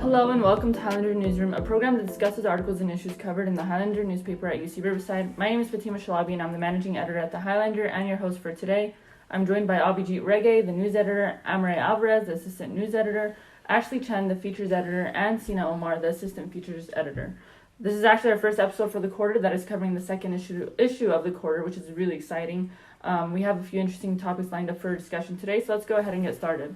Hello and welcome to Highlander Newsroom, a program that discusses articles and issues covered in the Highlander newspaper at UC Riverside. My name is Fatema Shalabi and I'm the managing editor at the Highlander and your host for today. I'm joined by Abhijit Rege, the news editor, Amaray Alvarez, the assistant news editor, Ashley Chen, the features editor, and Senna Omar, the assistant features editor. This is actually our first episode for the quarter that is covering the second issue of the quarter, which is really exciting. We have a few interesting topics lined up for discussion today, so let's go ahead and get started.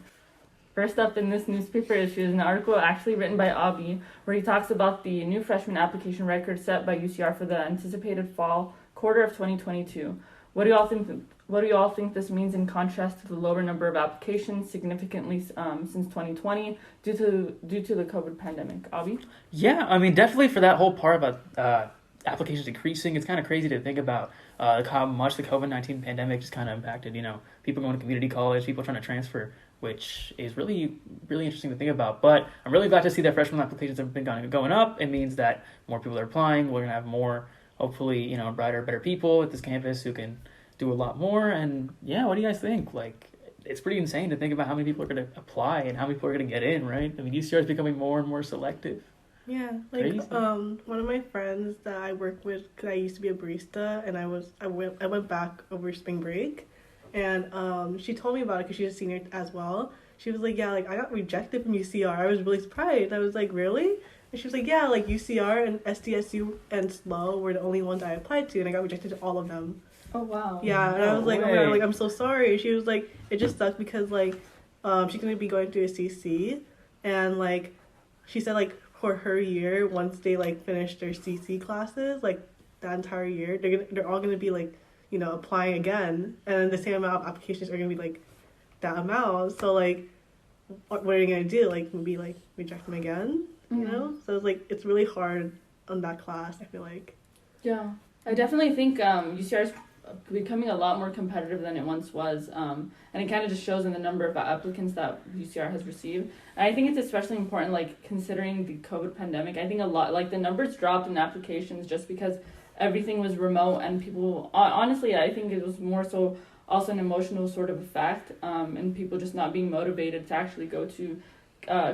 First up in this newspaper issue is an article actually written by Abhi, where he talks about the new freshman application record set by UCR for the anticipated fall quarter of 2022. What do you all think this means in contrast to the lower number of applications significantly since 2020 due to the COVID pandemic? Abhi? Yeah, I mean, definitely for that whole part about applications increasing, it's kind of crazy to think about how much the COVID-19 pandemic just kind of impacted, people going to community college, people trying to transfer, which is really, really interesting to think about. But I'm really glad to see that freshman applications have been going up. It means that more people are applying. We're going to have more, hopefully, brighter, better people at this campus who can do a lot more. And yeah, what do you guys think? Like, it's pretty insane to think about how many people are going to apply and how many people are going to get in, right? I mean, UCR is becoming more and more selective. Yeah, like one of my friends that I work with, because I used to be a barista, and I went back over spring break, and she told me about it because she's a senior as well. She was like, yeah, like I got rejected from UCR. I was really surprised. I was like, really? And she was like, yeah, like UCR and SDSU and SLO were the only ones I applied to, and I got rejected to all of them. Oh wow. Yeah, and I was like, oh my God, like I'm so sorry. She was like, it just sucks because like she's gonna be going through a CC, and like she said like for her year, once they like finish their CC classes, like that entire year, they're all gonna be like, applying again, and the same amount of applications are gonna be like that amount. So like, what are you gonna do? Like maybe like reject them again? Mm-hmm. So it's like it's really hard on that class. I feel like. Yeah, I definitely think UCR is becoming a lot more competitive than it once was, and it kind of just shows in the number of applicants that UCR has received. And I think it's especially important, like considering the COVID pandemic. I think a lot, like the numbers dropped in applications just because everything was remote, and people honestly, I think it was more so also an emotional sort of effect, and people just not being motivated to actually go to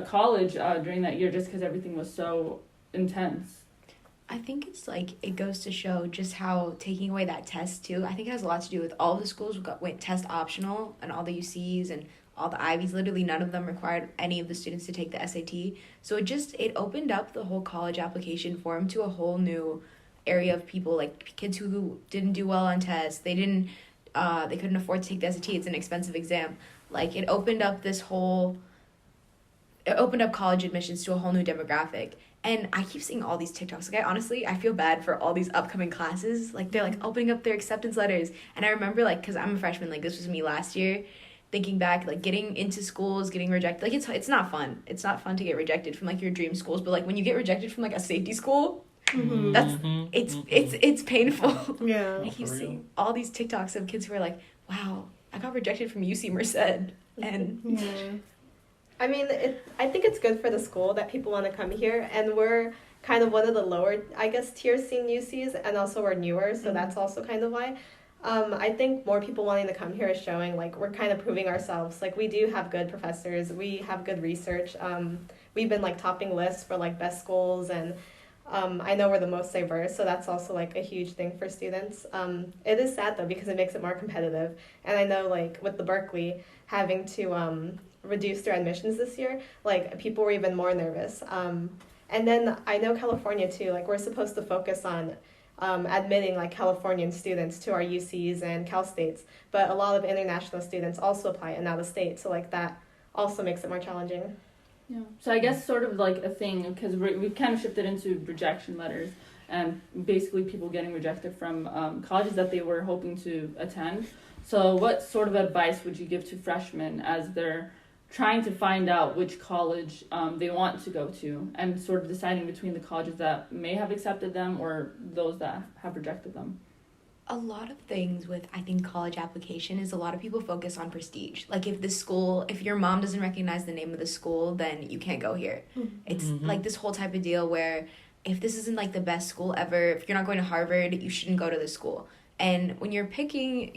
college during that year just because everything was so intense. I think it's like it goes to show just how taking away that test too, I think it has a lot to do with all the schools went test optional, and all the UCs and all the Ivies, literally none of them required any of the students to take the SAT. So it opened up the whole college application form to a whole new area of people, like kids who didn't do well on tests. They couldn't afford to take the SAT. It's an expensive exam. Like it opened up college admissions to a whole new demographic. And I keep seeing all these TikToks. Like, I feel bad for all these upcoming classes. Like, they're, like, opening up their acceptance letters. And I remember, like, because I'm a freshman, like, this was me last year, thinking back, like, getting into schools, getting rejected. Like, it's not fun. It's not fun to get rejected from, like, your dream schools. But, like, when you get rejected from, like, a safety school, it's painful. Yeah. I keep seeing all these TikToks of kids who are like, wow, I got rejected from UC Merced. And... Yeah. I mean, I think it's good for the school that people want to come here, and we're kind of one of the lower, I guess, tier seen UCs, and also we're newer, so that's also kind of why. I think more people wanting to come here is showing, like, we're kind of proving ourselves. Like, we do have good professors, we have good research. We've been, like, topping lists for, like, best schools, and I know we're the most diverse, so that's also, like, a huge thing for students. It is sad, though, because it makes it more competitive, and I know, like, with the Berkeley having to... reduce their admissions this year, like people were even more nervous. And then I know California too, like we're supposed to focus on admitting like Californian students to our UCs and Cal States, but a lot of international students also apply and out of state, so like that also makes it more challenging. Yeah, so I guess sort of like a thing, because we've kind of shifted into rejection letters, and basically people getting rejected from colleges that they were hoping to attend. So what sort of advice would you give to freshmen as they're trying to find out which college they want to go to, and sort of deciding between the colleges that may have accepted them or those that have rejected them? A lot of things with, I think, college application is a lot of people focus on prestige. Like if your mom doesn't recognize the name of the school, then you can't go here. Mm-hmm. It's like this whole type of deal where if this isn't like the best school ever, if you're not going to Harvard, you shouldn't go to this school. And when you're picking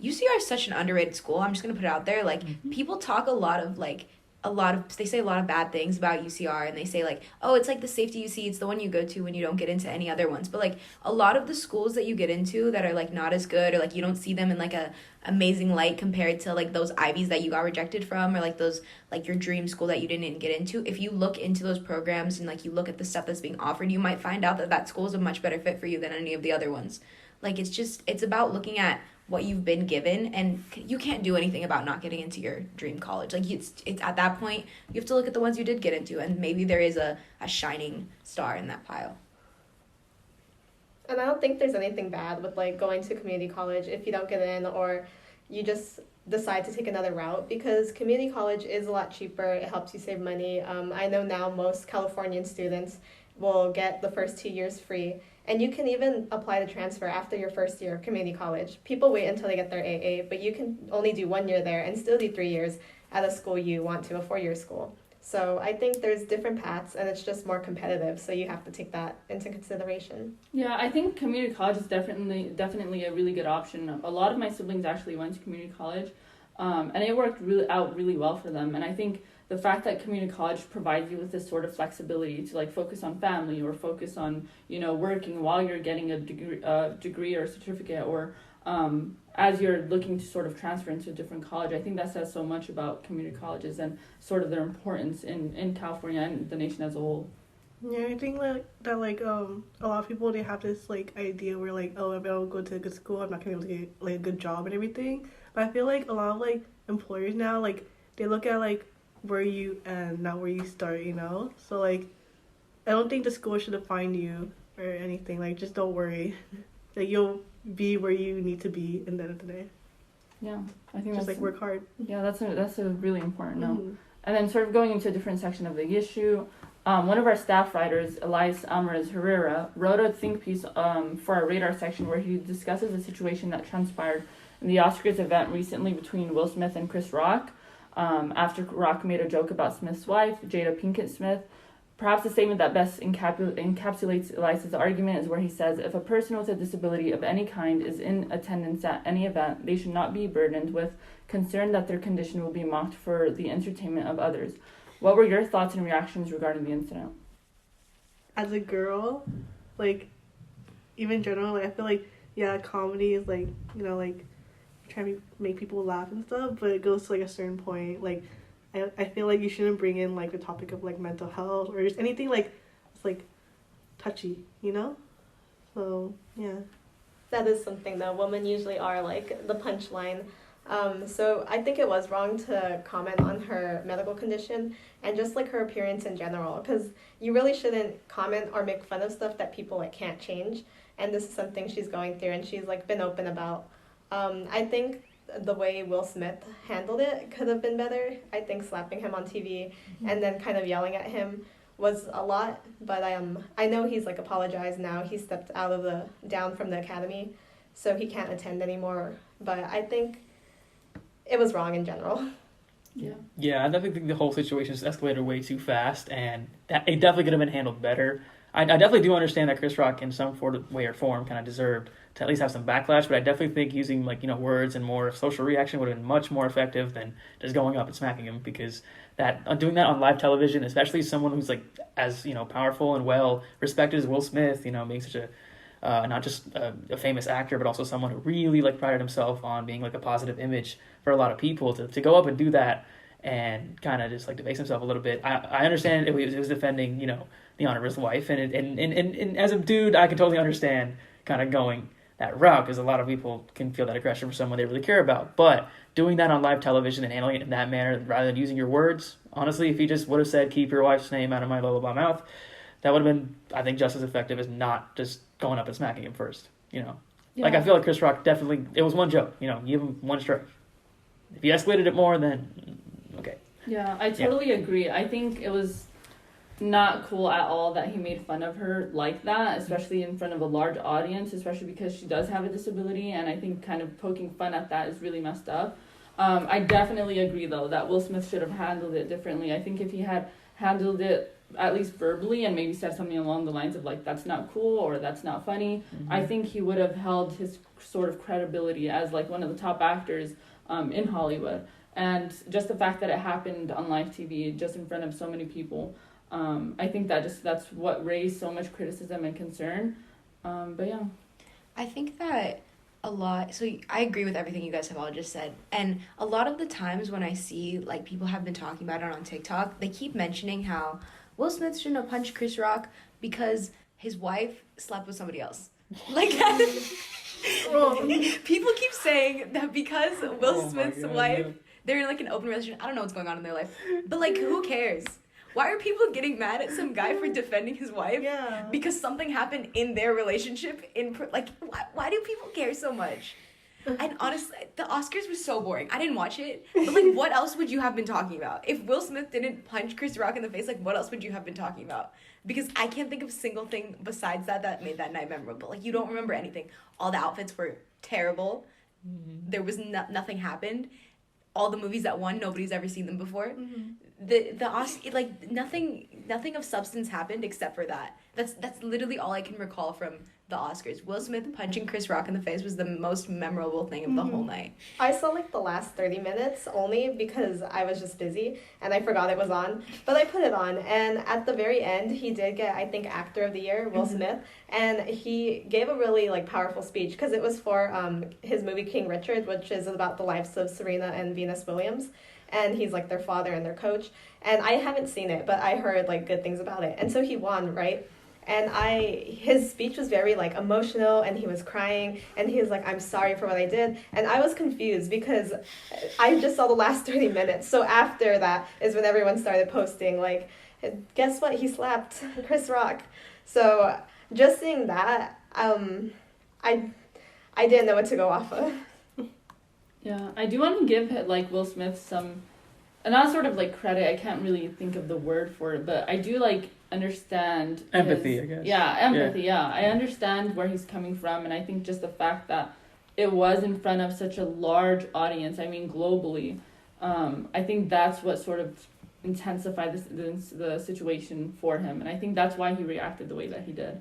UCR is such an underrated school. I'm just going to put it out there. Like, people talk a lot of, like, they say a lot of bad things about UCR, and they say like, oh, it's like the safety UC, it's the one you go to when you don't get into any other ones. But like a lot of the schools that you get into that are like not as good, or like you don't see them in like a amazing light compared to like those Ivies that you got rejected from, or like those like your dream school that you didn't get into. If you look into those programs and like you look at the stuff that's being offered, you might find out that school is a much better fit for you than any of the other ones. Like it's about looking at what you've been given, and you can't do anything about not getting into your dream college. Like it's at that point you have to look at the ones you did get into, and maybe there is a shining star in that pile. And I don't think there's anything bad with like going to community college if you don't get in, or you just decide to take another route, because community college is a lot cheaper. It helps you save money. I know now most Californian students will get the first 2 years free. And you can even apply to transfer after your first year of community college. People wait until they get their AA, but you can only do 1 year there and still do 3 years at a school you want to, a 4-year school. So I think there's different paths, and it's just more competitive, so you have to take that into consideration. Yeah, I think community college is definitely a really good option. A lot of my siblings actually went to community college, and it worked really well for them. And I think the fact that community college provides you with this sort of flexibility to like focus on family, or focus on, you know, working while you're getting a degree or a certificate, or as you're looking to sort of transfer into a different college, I think that says so much about community colleges and sort of their importance in California and the nation as a whole. Yeah, I think that a lot of people, they have this like idea where like, oh, if I don't go to a good school, I'm not gonna be able to get like a good job and everything. But I feel like a lot of like employers now, like they look at like where you end, not where you start, you know? So like I don't think the school should define you or anything. Like just don't worry. Like you'll be where you need to be in the end of the day. Yeah, I think Just that's like work hard. Yeah, that's a really important note. Mm-hmm. And then sort of going into a different section of the issue, one of our staff writers, Elias Alvarez Herrera, wrote a think piece for our radar section where he discusses a situation that transpired in the Oscars event recently between Will Smith and Chris Rock. After Rock made a joke about Smith's wife, Jada Pinkett Smith. Perhaps the statement that best encapsulates Elias's argument is where he says, if a person with a disability of any kind is in attendance at any event, they should not be burdened with concern that their condition will be mocked for the entertainment of others. What were your thoughts and reactions regarding the incident? As a girl, like, even in general, like, I feel like, yeah, comedy is, like, you know, like, trying to make people laugh and stuff, but it goes to, like, a certain point. Like, I feel like you shouldn't bring in, like, the topic of, like, mental health or just anything, like, it's, like, touchy, you know? So, yeah. That is something, though. Women usually are, like, the punchline. So I think it was wrong to comment on her medical condition and just, like, her appearance in general, because you really shouldn't comment or make fun of stuff that people, like, can't change. And this is something she's going through, and she's, like, been open about. I think the way Will Smith handled it could have been better. I think slapping him on TV and then kind of yelling at him was a lot, but I know he's like apologized now. He stepped down from the academy, so he can't attend anymore. But I think it was wrong in general. Yeah, I definitely think the whole situation just escalated way too fast, and that it definitely could have been handled better. I definitely do understand that Chris Rock, in some way or form, kind of deserved to at least have some backlash, but I definitely think using, like, you know, words and more social reaction would have been much more effective than just going up and smacking him, because doing that on live television, especially someone who's, like, as, you know, powerful and well respected as Will Smith, you know, being such a not just a famous actor, but also someone who really, like, prided himself on being, like, a positive image for a lot of people, to go up and do that and kind of just, like, debase himself a little bit. I understand it was defending, you know, the honor of his wife, and as a dude, I can totally understand kind of going that route, because a lot of people can feel that aggression for someone they really care about. But doing that on live television and handling it in that manner, rather than using your words, honestly, if he just would have said, keep your wife's name out of my lullaby mouth, that would have been, I think, just as effective as not just going up and smacking him first, you know? Yeah. Like, I feel like Chris Rock definitely, it was one joke, you know, give him one strike. If you escalated it more, then, okay. Yeah, I totally agree. I think it was not cool at all that he made fun of her like that, especially in front of a large audience, especially because she does have a disability, and I think kind of poking fun at that is really messed up. I definitely agree, though, that Will Smith should have handled it differently. I think if he had handled it at least verbally and maybe said something along the lines of, like, that's not cool or that's not funny, I think he would have held his sort of credibility as, like, one of the top actors in Hollywood. And just the fact that it happened on live TV, just in front of so many people, I think that's what raised so much criticism and concern. But yeah. I think that a lot, so I agree with everything you guys have all just said. And a lot of the times when I see, like, people have been talking about it on TikTok, they keep mentioning how Will Smith shouldn't have punched Chris Rock because his wife slept with somebody else. Like, people keep saying that because Will Smith's wife, they're in, like, an open relationship. I don't know what's going on in their life. But, like, who cares? Why are people getting mad at some guy for defending his wife? Yeah. Because something happened in their relationship. Why do people care so much? And honestly, the Oscars was so boring. I didn't watch it. But, like, what else would you have been talking about? If Will Smith didn't punch Chris Rock in the face, like, what else would you have been talking about? Because I can't think of a single thing besides that made that night memorable. Like, you don't remember anything. All the outfits were terrible. Mm-hmm. There was nothing happened. All the movies that won, nobody's ever seen them before. Mm-hmm. The Oscar, like, nothing of substance happened except for that. That's literally all I can recall from the Oscars. Will Smith punching Chris Rock in the face was the most memorable thing of the whole night. I saw, like, the last 30 minutes only because I was just busy and I forgot it was on. But I put it on, and at the very end, he did get, I think, Actor of the Year, Will Smith, and he gave a really, like, powerful speech because it was for his movie King Richard, which is about the lives of Serena and Venus Williams. And he's, like, their father and their coach. And I haven't seen it, but I heard, like, good things about it. And so he won, right? And his speech was very, like, emotional, and he was crying, and he was like, I'm sorry for what I did. And I was confused because I just saw the last 30 minutes. So after that is when everyone started posting, like, guess what? He slapped Chris Rock. So just seeing that, I didn't know what to go off of. Yeah, I do want to give, like, Will Smith some, and not sort of, like, credit. I can't really think of the word for it, but I do, like, understand empathy, I guess. Yeah, empathy. Yeah, I understand where he's coming from, and I think just the fact that it was in front of such a large audience, I mean, globally, I think that's what sort of intensified the situation for him, and I think that's why he reacted the way that he did.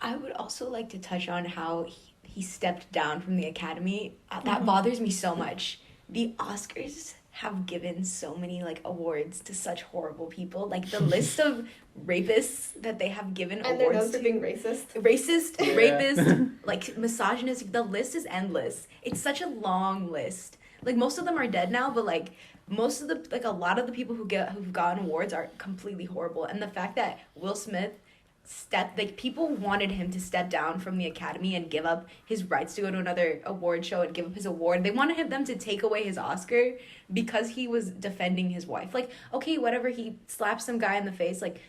I would also like to touch on how he stepped down from the Academy. That bothers me so much. The Oscars have given so many, like, awards to such horrible people. Like, the list of rapists that they have given and awards they're known for being racist, rapist, like, misogynist. The list is endless. It's such a long list. Like, most of them are dead now, but, like, most of the, like, a lot of the people who've gotten awards are completely horrible. And the fact that Will Smith people wanted him to step down from the Academy and give up his rights to go to another award show and give up his award. They wanted them to take away his Oscar because he was defending his wife. Like, okay, whatever, he slapped some guy in the face. Like,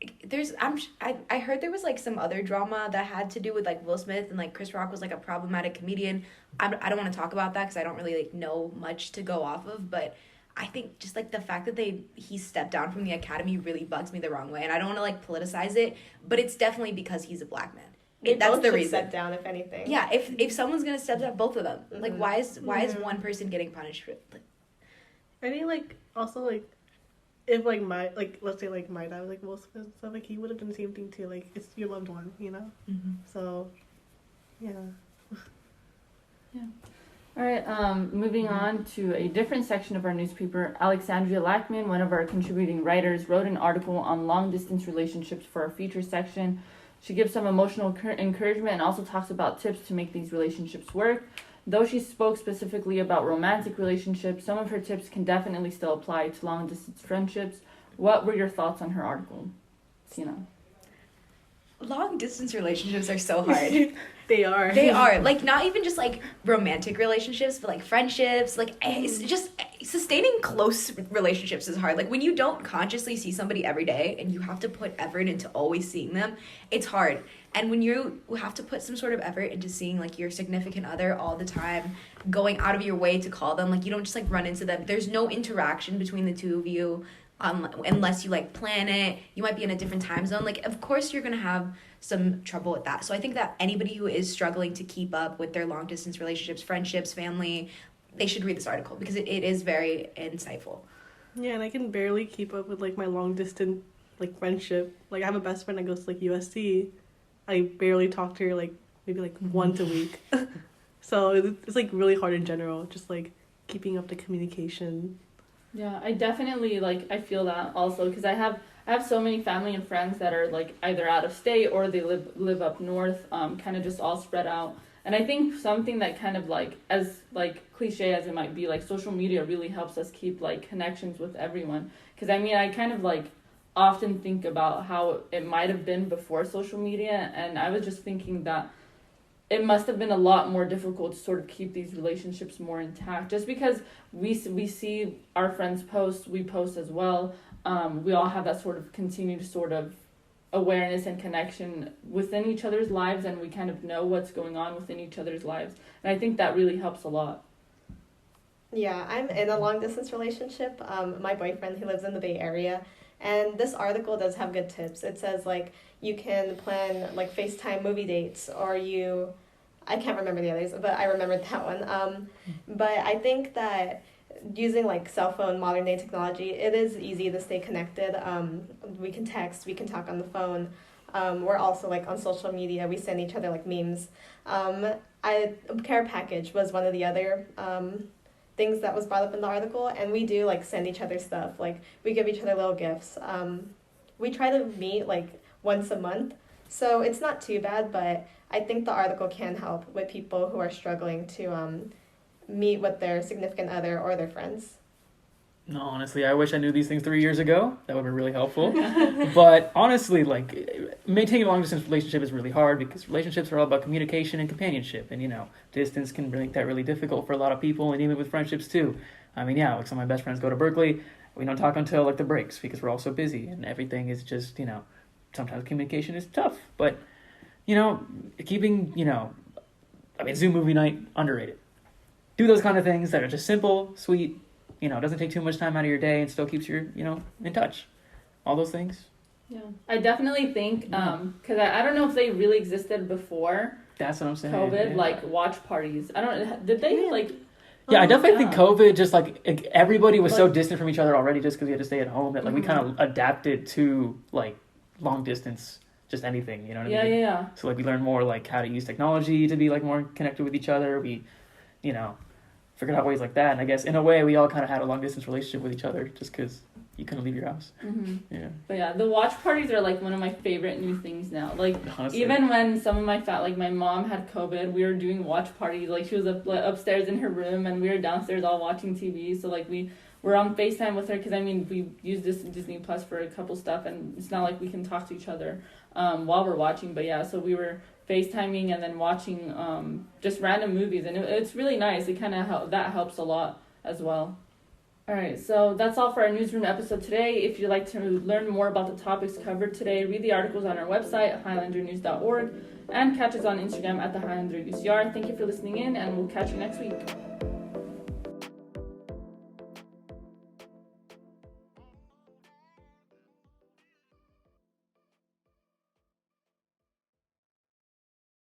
I heard there was, like, some other drama that had to do with, like, Will Smith and, like, Chris Rock was, like, a problematic comedian. I don't want to talk about that because I don't really, like, know much to go off of, but I think just, like, the fact that he stepped down from the Academy really bugs me the wrong way, and I don't want to, like, politicize it, but it's definitely because he's a black man. That's the reason. Step down, if anything. Yeah, if someone's gonna step down, both of them. Mm-hmm. Like, why is one person getting punished for it? Like, I think, like, also, like, if, like, let's say, like, my dad was, like, Will Smith and stuff, like, he would have done the same thing too. Like, it's your loved one, you know. Mm-hmm. So, yeah. Yeah. All right, moving on to a different section of our newspaper. Alexandria Lackman, one of our contributing writers, wrote an article on long-distance relationships for our feature section. She gives some emotional encouragement and also talks about tips to make these relationships work. Though she spoke specifically about romantic relationships, some of her tips can definitely still apply to long-distance friendships. What were your thoughts on her article, Tina? Long-distance relationships are so hard. They are. Like, not even just, like, romantic relationships, but, like, friendships. Like, it's just sustaining close relationships is hard. Like, when you don't consciously see somebody every day and you have to put effort into always seeing them, it's hard. And when you have to put some sort of effort into seeing, like, your significant other all the time, going out of your way to call them, like, you don't just, like, run into them. There's no interaction between the two of you. Unless you, like, plan it, you might be in a different time zone. Like, of course you're gonna have some trouble with that. So I think that anybody who is struggling to keep up with their long distance relationships, friendships, family, they should read this article because it is very insightful. Yeah, and I can barely keep up with, like, my long distance, like, friendship. Like, I have a best friend that goes to, like, USC. I barely talk to her, like, maybe, like, once a week. So it's, like, really hard in general, just, like, keeping up the communication. Yeah, I definitely I feel that also because I have so many family and friends that are like either out of state or they live up north, kind of just all spread out. And I think something that kind of as cliche as it might be, social media really helps us keep connections with everyone. Because I mean, I kind of often think about how it might have been before social media, and I was just thinking that it must have been a lot more difficult to sort of keep these relationships more intact, just because we see our friends post, we post as well. We all have that sort of continued sort of awareness and connection within each other's lives, and we kind of know what's going on within each other's lives, and I think that really helps a lot. Yeah, I'm in a long distance relationship. My boyfriend, he lives in the Bay Area, and this article does have good tips. It says you can plan FaceTime movie dates, or I can't remember the others, but I remembered that one. But I think that using cell phone, modern day technology, it is easy to stay connected. We can text, we can talk on the phone. We're also on social media, we send each other memes. Care package was one of the other things that was brought up in the article, and we do send each other stuff. We give each other little gifts. We try to meet once a month, so it's not too bad, but I think the article can help with people who are struggling to meet with their significant other or their friends. No, honestly, I wish I knew these things 3 years ago. That would be really helpful. But honestly, maintaining a long-distance relationship is really hard because relationships are all about communication and companionship. And, distance can make that really difficult for a lot of people, and even with friendships, too. I mean, yeah, some of my best friends go to Berkeley. We don't talk until, the breaks because we're all so busy. And everything is just, sometimes communication is tough. But, keeping, Zoom movie night, underrated. Do those kind of things that are just simple, sweet, doesn't take too much time out of your day and still keeps you, in touch. All those things. Yeah, I definitely think, because I don't know if they really existed before. That's what I'm saying. COVID, yeah. Watch parties. I don't, did they, Yeah, I definitely think COVID just, everybody was so distant from each other already just because we had to stay at home that, we kind of adapted to, long distance, just anything, you know what I mean? Yeah. So, we learned more, how to use technology to be, more connected with each other. We, figured out ways like that. And I guess in a way we all kind of had a long distance relationship with each other just because you couldn't leave your house. Mm-hmm. Yeah. But yeah, the watch parties are one of my favorite new things now. Honestly. Even when some of my my mom had COVID, we were doing watch parties. She was upstairs in her room and we were downstairs all watching TV. So we were on FaceTime with her because we use this Disney Plus for a couple stuff, and it's not we can talk to each other while we're watching. But yeah, so we were FaceTiming and then watching just random movies, and it's really nice. It kind of that helps a lot as well. All right, so that's all for our Newsroom episode today. If you'd like to learn more about the topics covered today, read the articles on our website, highlandernews.org, and catch us on Instagram at the Highlander UCR. Thank you for listening in, and we'll catch you next week.